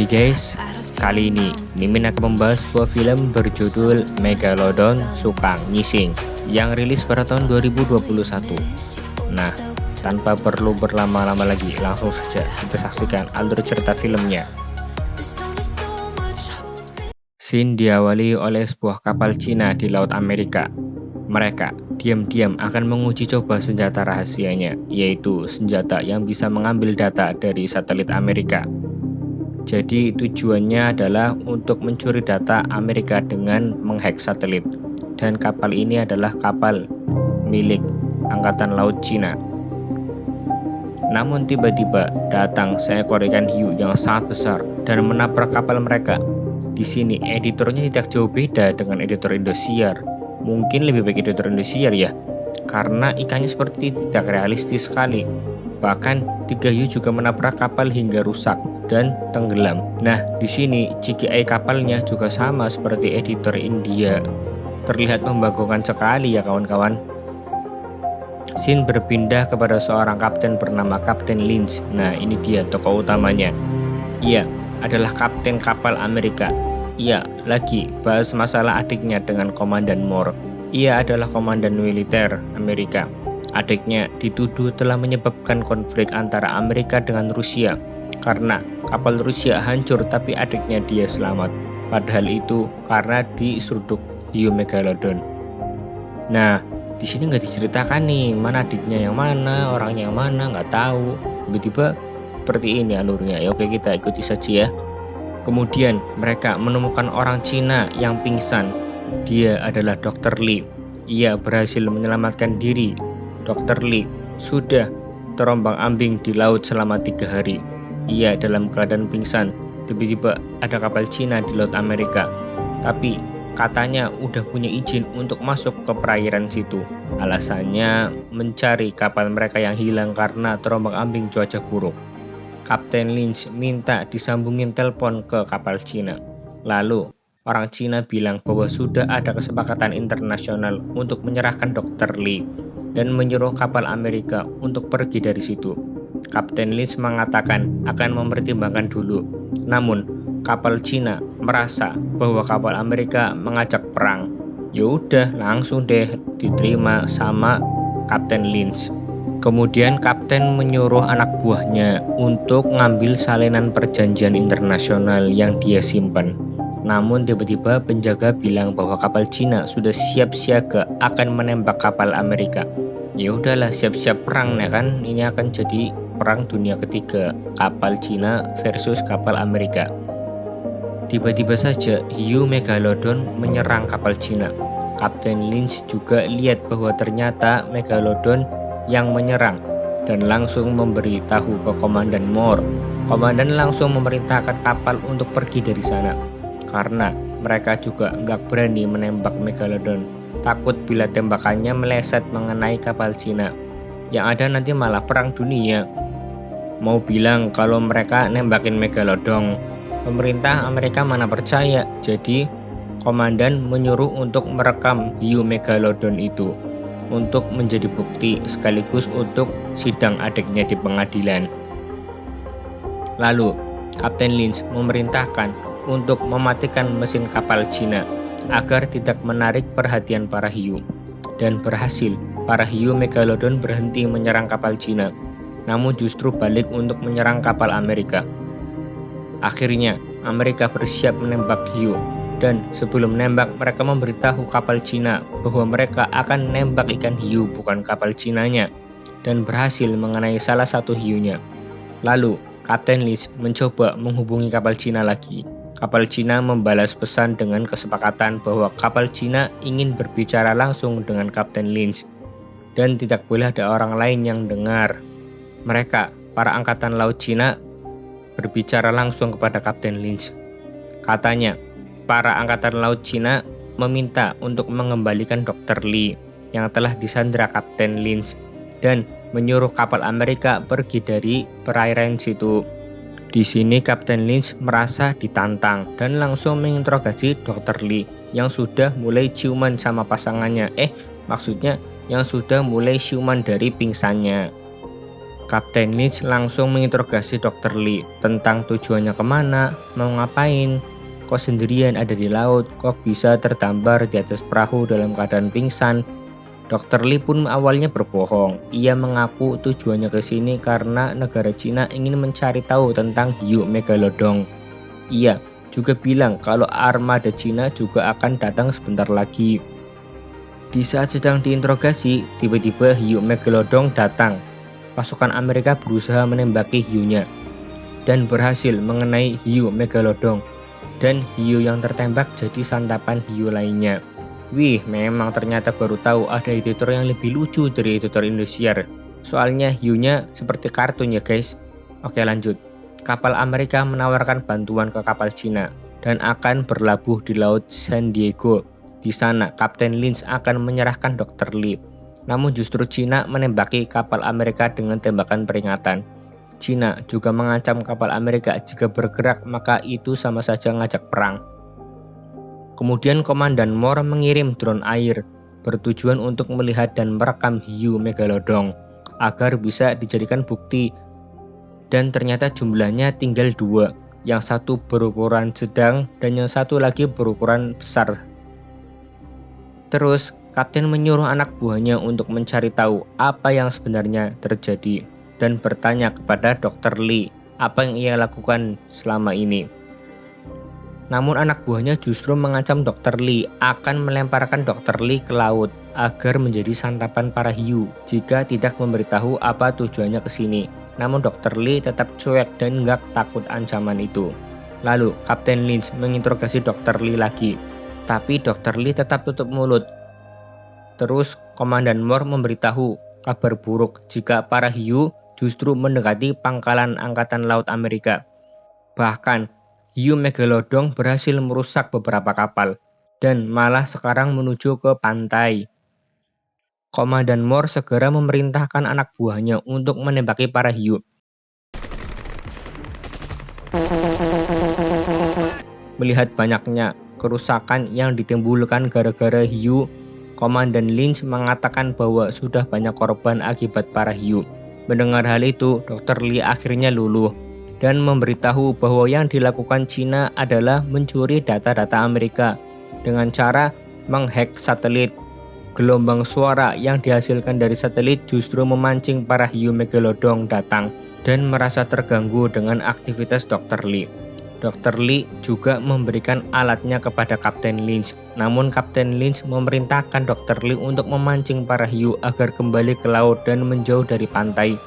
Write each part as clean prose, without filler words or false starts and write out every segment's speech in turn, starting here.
Hai guys, kali ini Mimin akan membahas sebuah film berjudul Megalodon Suka Ngising yang rilis pada tahun 2021. Nah, tanpa perlu berlama-lama lagi, langsung saja kita saksikan alur cerita filmnya. Scene diawali oleh sebuah kapal Cina di Laut Amerika. Mereka diam-diam akan menguji coba senjata rahasianya, yaitu senjata yang bisa mengambil data dari satelit Amerika. Jadi tujuannya adalah untuk mencuri data Amerika dengan menghack satelit. Dan kapal ini adalah kapal milik Angkatan Laut Cina. Namun tiba-tiba datang seekor ikan hiu yang sangat besar dan menabrak kapal mereka. Di sini editornya tidak jauh beda dengan editor Indosiar. Mungkin lebih baik editor Indosiar ya, karena ikannya seperti tidak realistis sekali. Bahkan 3 hiu juga menabrak kapal hingga rusak dan tenggelam. Nah, di sini CGI kapalnya juga sama seperti editor India. Terlihat membagongkan sekali ya kawan-kawan. Scene berpindah kepada seorang kapten bernama Kapten Lynch. Nah, ini dia tokoh utamanya. Ia adalah kapten kapal Amerika. Ia lagi bahas masalah adiknya dengan Komandan Moore. Ia adalah komandan militer Amerika. Adiknya dituduh telah menyebabkan konflik antara Amerika dengan Rusia. Karena kapal Rusia hancur tapi adiknya dia selamat. Padahal itu karena diseruduk hiu Megalodon. Nah, di sini nggak diceritakan nih mana adiknya yang mana, orangnya yang mana, nggak tahu. Tiba-tiba seperti ini alurnya. Ya oke, kita ikuti saja ya. Kemudian mereka menemukan orang Cina yang pingsan. Dia adalah Dr. Lee. Ia berhasil menyelamatkan diri. Dr. Lee sudah terombang-ambing di laut selama 3 hari. Ia dalam keadaan pingsan. Tiba-tiba ada kapal Cina di Laut Amerika. Tapi katanya udah punya izin untuk masuk ke perairan situ. Alasannya mencari kapal mereka yang hilang karena terombang-ambing cuaca buruk. Kapten Lynch minta disambungin telepon ke kapal Cina. Lalu orang Cina bilang bahwa sudah ada kesepakatan internasional untuk menyerahkan Dr. Lee dan menyuruh kapal Amerika untuk pergi dari situ. Kapten Lynch mengatakan akan mempertimbangkan dulu. Namun kapal Cina merasa bahwa kapal Amerika mengajak perang. Ya udah, langsung deh diterima sama Kapten Lynch. Kemudian kapten menyuruh anak buahnya untuk ngambil salinan perjanjian internasional yang dia simpan. Namun tiba-tiba penjaga bilang bahwa kapal Cina sudah siap siaga akan menembak kapal Amerika. Ya udahlah, siap-siap perang ya kan. Ini akan jadi perang dunia ketiga, kapal Cina versus kapal Amerika. Tiba-tiba saja hiu Megalodon menyerang kapal Cina. Kapten Lynch juga lihat bahwa ternyata Megalodon yang menyerang dan langsung memberitahu ke Komandan Moore. Komandan langsung memerintahkan kapal untuk pergi dari sana karena mereka juga nggak berani menembak Megalodon, takut bila tembakannya meleset mengenai kapal Cina. Yang ada nanti malah perang dunia. Mau bilang kalau mereka nembakin Megalodon, pemerintah Amerika mana percaya. Jadi komandan menyuruh untuk merekam hiu Megalodon itu untuk menjadi bukti sekaligus untuk sidang adiknya di pengadilan. Lalu, Kapten Lynch memerintahkan untuk mematikan mesin kapal Cina agar tidak menarik perhatian para hiu. Dan berhasil, para hiu Megalodon berhenti menyerang kapal Cina, namun justru balik untuk menyerang kapal Amerika. Akhirnya, Amerika bersiap menembak hiu. Dan sebelum nembak, mereka memberitahu kapal Cina bahwa mereka akan nembak ikan hiu, bukan kapal Cinanya, dan berhasil mengenai salah satu hiunya. Lalu, Kapten Lynch mencoba menghubungi kapal Cina lagi. Kapal Cina membalas pesan dengan kesepakatan bahwa kapal Cina ingin berbicara langsung dengan Kapten Lynch, dan tidak boleh ada orang lain yang dengar. Mereka, para angkatan laut Cina, berbicara langsung kepada Kapten Lynch. Katanya, para angkatan laut Cina meminta untuk mengembalikan Dr. Lee yang telah disandra Kapten Lynch dan menyuruh kapal Amerika pergi dari perairan situ. Di sini Kapten Lynch merasa ditantang dan langsung menginterogasi Dr. Lee yang sudah mulai ciuman sama pasangannya. Maksudnya yang sudah mulai ciuman dari pingsannya. Kapten Lynch langsung menginterogasi Dr. Lee tentang tujuannya kemana, mau ngapain, kok sendirian ada di laut, kok bisa terdampar di atas perahu dalam keadaan pingsan. Dr. Lee pun awalnya berbohong. Ia mengaku tujuannya ke sini karena negara Cina ingin mencari tahu tentang hiu megalodon. Ia juga bilang kalau armada Cina juga akan datang sebentar lagi. Di saat sedang diinterogasi, tiba-tiba hiu megalodon datang. Pasukan Amerika berusaha menembaki hiunya dan berhasil mengenai hiu megalodon, dan hiu yang tertembak jadi santapan hiu lainnya. Wih, memang ternyata baru tahu ada editor yang lebih lucu dari editor Indosiar. Soalnya hiunya seperti kartun ya guys. Oke lanjut. Kapal Amerika menawarkan bantuan ke kapal Cina dan akan berlabuh di Laut San Diego. Di sana, Kapten Lynch akan menyerahkan Dr. Lee. Namun justru Cina menembaki kapal Amerika dengan tembakan peringatan. Cina juga mengancam kapal Amerika jika bergerak maka itu sama saja ngajak perang. Kemudian Komandan Moore mengirim drone air bertujuan untuk melihat dan merekam hiu megalodon agar bisa dijadikan bukti. Dan ternyata jumlahnya tinggal 2, yang satu berukuran sedang dan yang satu lagi berukuran besar. Terus Kapten menyuruh anak buahnya untuk mencari tahu apa yang sebenarnya terjadi dan bertanya kepada Dr. Lee apa yang ia lakukan selama ini. Namun anak buahnya justru mengancam Dr. Lee akan melemparkan Dr. Lee ke laut agar menjadi santapan para hiu jika tidak memberitahu apa tujuannya ke sini. Namun Dr. Lee tetap cuek dan nggak takut ancaman itu. Lalu Kapten Lynch menginterogasi Dr. Lee lagi, tapi Dr. Lee tetap tutup mulut. Terus Komandan Moore memberitahu kabar buruk jika para hiu justru mendekati pangkalan Angkatan Laut Amerika. Bahkan hiu megalodon berhasil merusak beberapa kapal dan malah sekarang menuju ke pantai. Komandan Moore segera memerintahkan anak buahnya untuk menembaki para hiu. Melihat banyaknya kerusakan yang ditimbulkan gara-gara hiu, Komandan Lynch mengatakan bahwa sudah banyak korban akibat para hiu. Mendengar hal itu, Dr. Lee akhirnya luluh dan memberitahu bahwa yang dilakukan Cina adalah mencuri data-data Amerika dengan cara menghack satelit. Gelombang suara yang dihasilkan dari satelit justru memancing para hiu megalodon datang dan merasa terganggu dengan aktivitas Dr. Lee. Dr. Lee juga memberikan alatnya kepada Kapten Lynch. Namun Kapten Lynch memerintahkan Dr. Lee untuk memancing para hiu agar kembali ke laut dan menjauh dari pantai.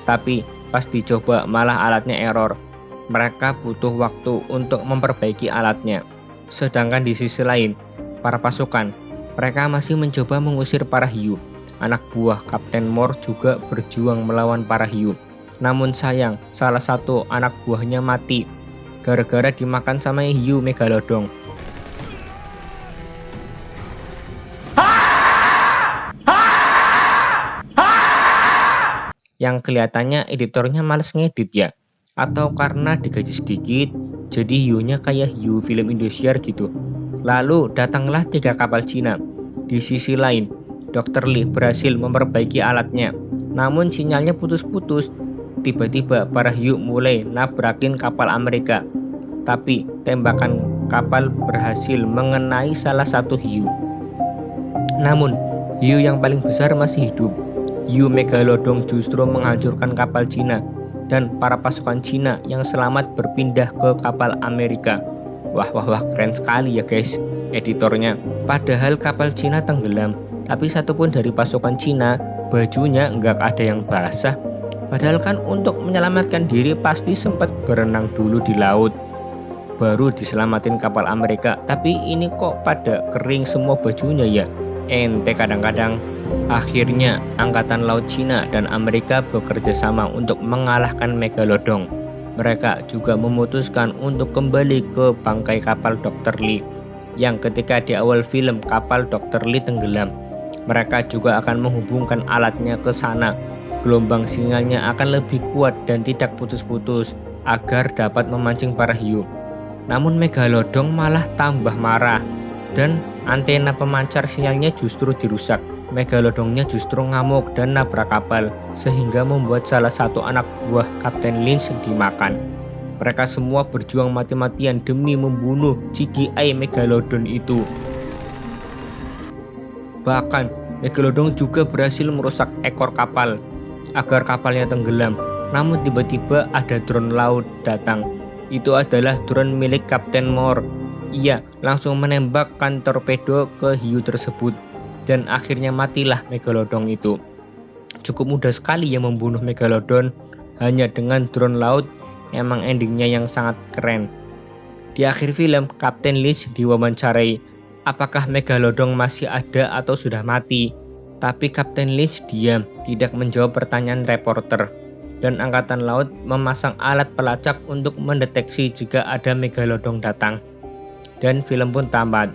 Tapi pas dicoba malah alatnya error. Mereka butuh waktu untuk memperbaiki alatnya. Sedangkan di sisi lain, para pasukan, mereka masih mencoba mengusir para hiu. Anak buah Kapten Moore juga berjuang melawan para hiu. Namun sayang, salah satu anak buahnya mati gara-gara dimakan sama hiu megalodon. Yang kelihatannya editornya males ngedit ya, atau karena digaji sedikit jadi hiunya kayak hiu film Indosiar gitu. Lalu datanglah 3 kapal Cina. Di sisi lain, Dr. Lee berhasil memperbaiki alatnya, namun sinyalnya putus-putus. Tiba-tiba para hiu mulai nabrakin kapal Amerika, tapi tembakan kapal berhasil mengenai salah satu hiu. Namun hiu yang paling besar masih hidup. Hiu megalodon justru menghancurkan kapal Cina dan para pasukan Cina yang selamat berpindah ke kapal Amerika. Wah, keren sekali ya guys editornya. Padahal kapal Cina tenggelam, tapi satupun dari pasukan Cina bajunya nggak ada yang basah. Padahal kan untuk menyelamatkan diri pasti sempat berenang dulu di laut, baru diselamatin kapal Amerika. Tapi ini kok pada kering semua bajunya ya. Ente kadang-kadang. Akhirnya Angkatan Laut Cina dan Amerika bekerja sama untuk mengalahkan megalodon. Mereka juga memutuskan untuk kembali ke bangkai kapal Dr. Lee yang ketika di awal film kapal Dr. Lee tenggelam. Mereka juga akan menghubungkan alatnya ke sana. Gelombang sinyalnya akan lebih kuat dan tidak putus-putus agar dapat memancing para hiu. Namun megalodon malah tambah marah dan antena pemancar sinyalnya justru dirusak. Megalodonnya justru ngamuk dan nabrak kapal, sehingga membuat salah satu anak buah Kapten Lynch dimakan. Mereka semua berjuang mati-matian demi membunuh CGI Megalodon itu. Bahkan, Megalodon juga berhasil merusak ekor kapal agar kapalnya tenggelam. Namun tiba-tiba ada drone laut datang. Itu adalah drone milik Kapten Moore. Ia langsung menembakkan torpedo ke hiu tersebut. Dan akhirnya matilah Megalodon itu. Cukup mudah sekali ya membunuh Megalodon hanya dengan drone laut. Emang endingnya yang sangat keren. Di akhir film, Kapten Lynch diwawancarai apakah Megalodon masih ada atau sudah mati. Tapi Kapten Lynch diam, tidak menjawab pertanyaan reporter. Dan Angkatan Laut memasang alat pelacak untuk mendeteksi jika ada Megalodon datang. Dan film pun tamat.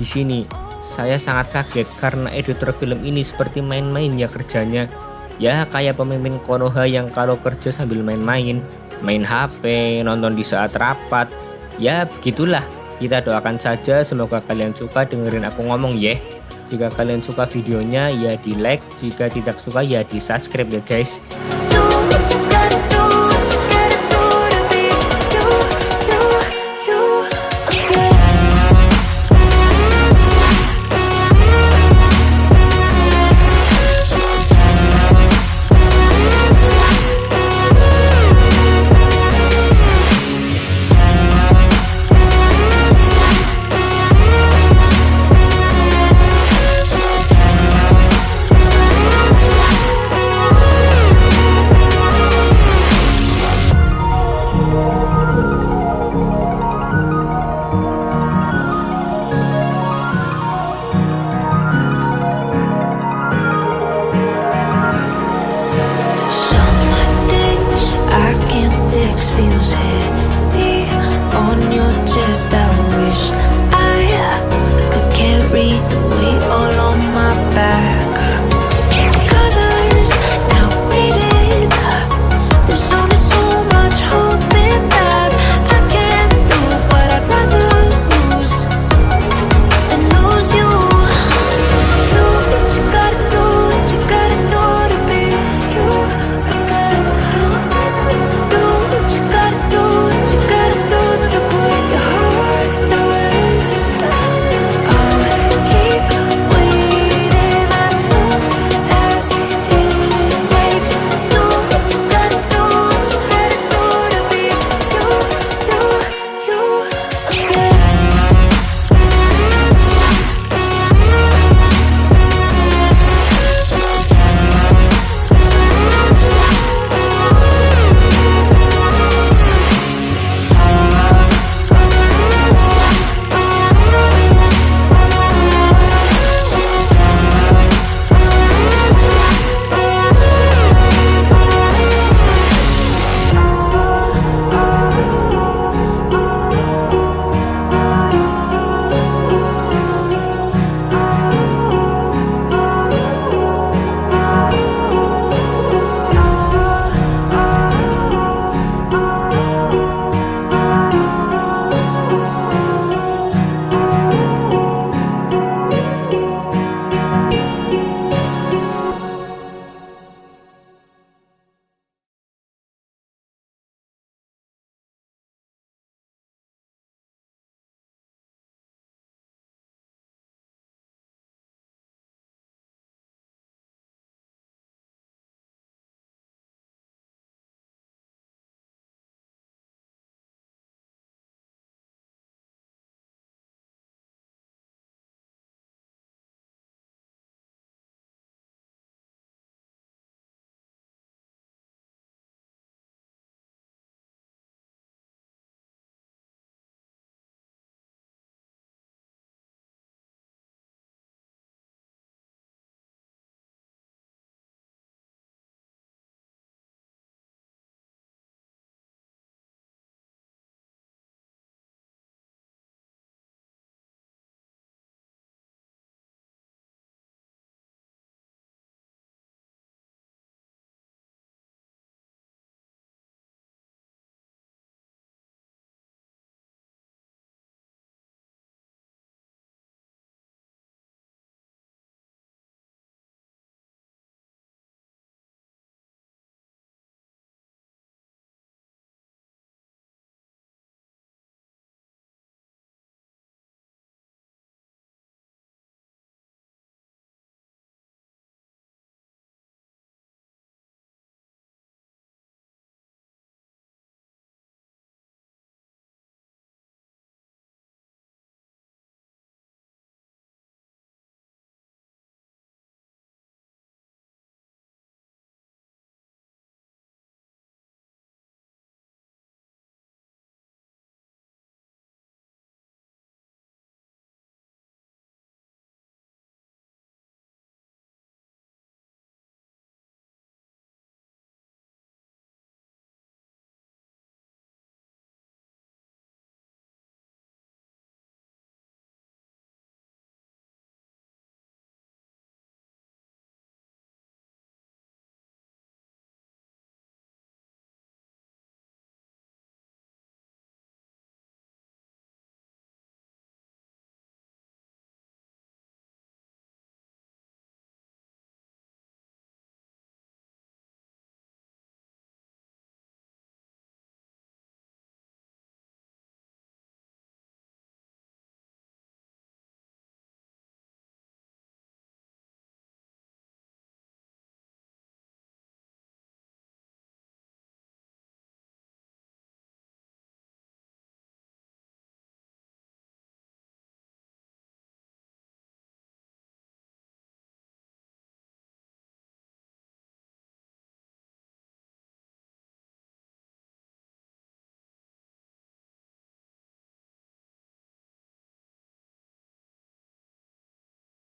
Di sini saya sangat kaget karena editor film ini seperti main-main ya kerjanya. Ya kayak pemimpin Konoha yang kalau kerja sambil main-main, main HP, nonton di saat rapat. Ya begitulah, kita doakan saja semoga kalian suka dengerin aku ngomong ya. Jika kalian suka videonya ya di like, jika tidak suka ya di subscribe ya guys. Feels heavy on your chest. I wish I could carry the weight all on